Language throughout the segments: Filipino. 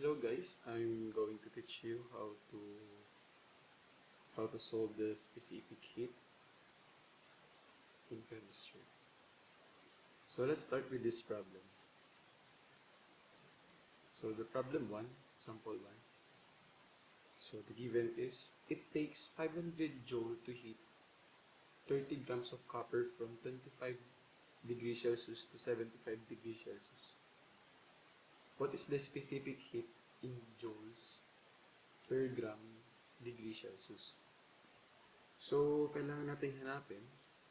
Hello guys, I'm going to teach you how to solve the specific heat in chemistry. So let's start with this problem. So the problem 1, sample 1. So the given is it takes 500 joule to heat 30 grams of copper from 25 degrees Celsius to 75 degrees Celsius. What is the specific heat in joules per gram degree Celsius? So, kailangan natin hanapin.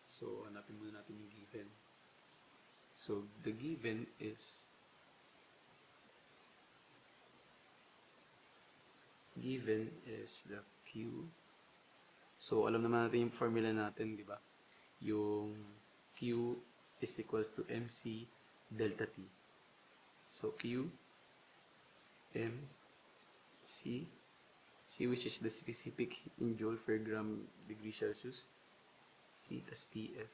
So, hanapin muna natin yung given. So, the given is the Q. So, alam naman natin yung formula natin, di ba? Yung Q is equals to MC delta T. So, Q, M, C, C which is the specific heat in joule per gram degree Celsius, C tas TF,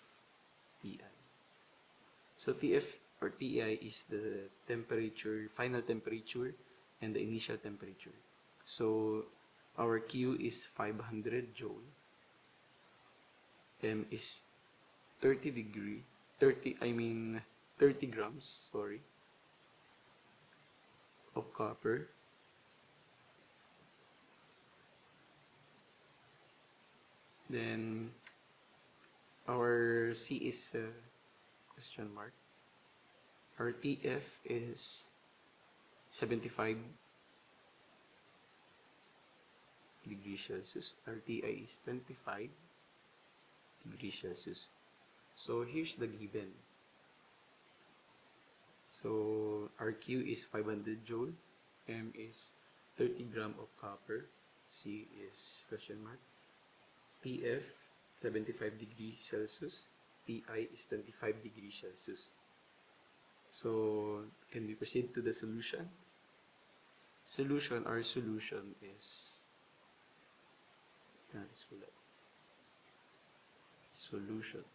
TI. So TF or TI is the temperature, final temperature, and the initial temperature. So our Q is 500 joule, M is 30 grams, of copper. Then our C is question mark. Our TF is 75 degrees Celsius. Our TI is 25 degrees Celsius. So here's the given. So our Q is 500 joule, M is 30 gram of copper, C is question mark, TF 75 degrees Celsius, TI is 25 degrees Celsius. So can we proceed to the solution? Our solution is solution.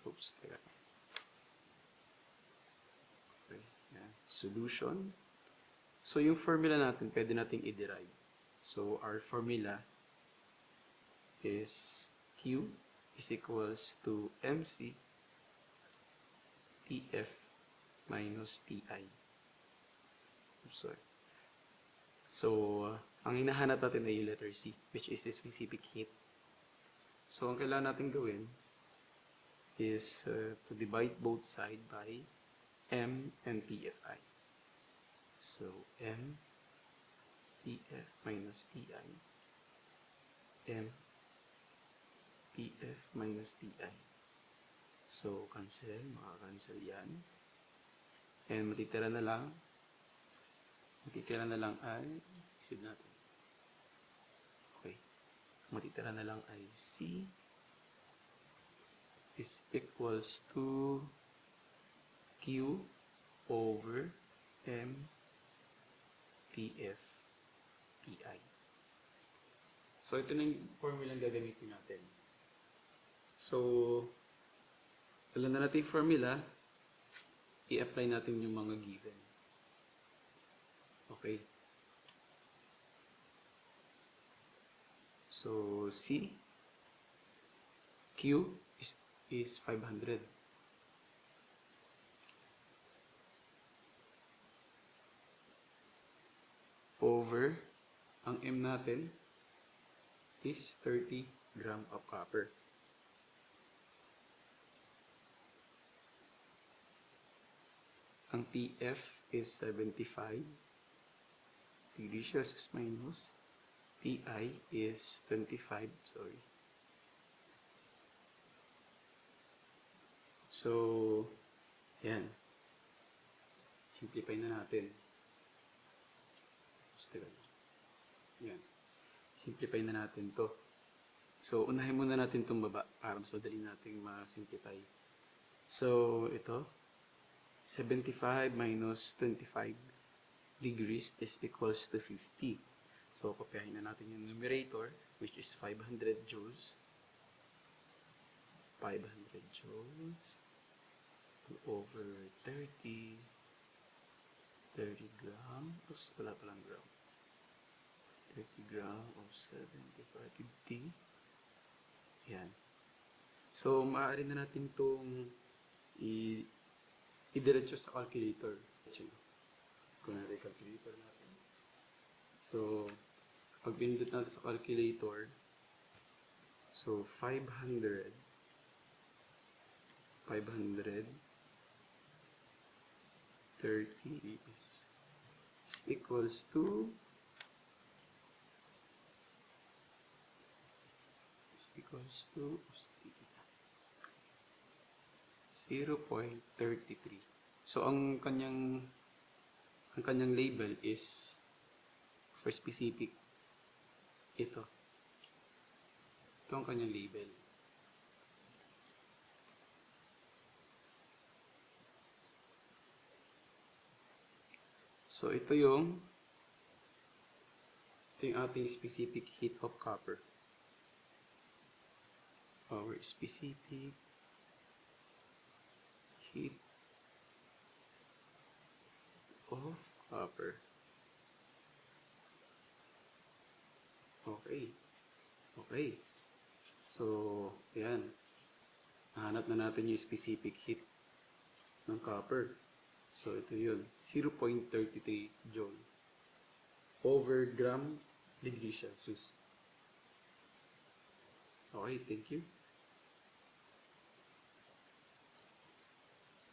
Oops, teka. Okay, yan. Solution. So, yung formula natin, pwede nating i-derive. So, our formula is Q is equals to MC TF minus TI. Oops, sorry. So, ang hinahanap natin ay yung letter C, which is the specific heat. So, ang kailangan natin gawin is to divide both sides by M and TFI. So, M TF minus TI, M TF minus TI. So, cancel, makakancel yan. And matitira na lang ay, isip natin. Okay. Matitira na lang ay C is equals to Q over M TF TI. So, ito na yung formula ang gagamitin natin. So, alam na natin yung formula, i-apply natin yung mga given. Okay. So, C, Q is 500. Over, ang M natin is 30 gram of copper. Ang TF is 75 degrees Celsius minus TI is 25, sorry. So, yan. Simplify na natin. Yan. Simplify na natin to. So, unahin muna natin itong baba para mas madali natin ma-simplify. So, ito. 75 minus 25 degrees is equals to 50. So, kopyahin na natin yung numerator, which is 500 joules. 500 joules over 30 gram. Oops, wala palang gram. 30 gram of 75 50. Yan. So, maaari na natin itong idiretso sa calculator. Kung natin yung calculator natin. So, pag pinindot natin sa calculator, so 500 30 is equals to 0.33. So ang kanyang label is for specific. Ito ang kanyang label. So ito yung ating specific heat of copper. Our specific heat of copper. Okay. So, ayan. Nahanap na natin yung specific heat ng copper. So, ito yun. 0.33 joule over gram degree Celsius. Okay, thank you.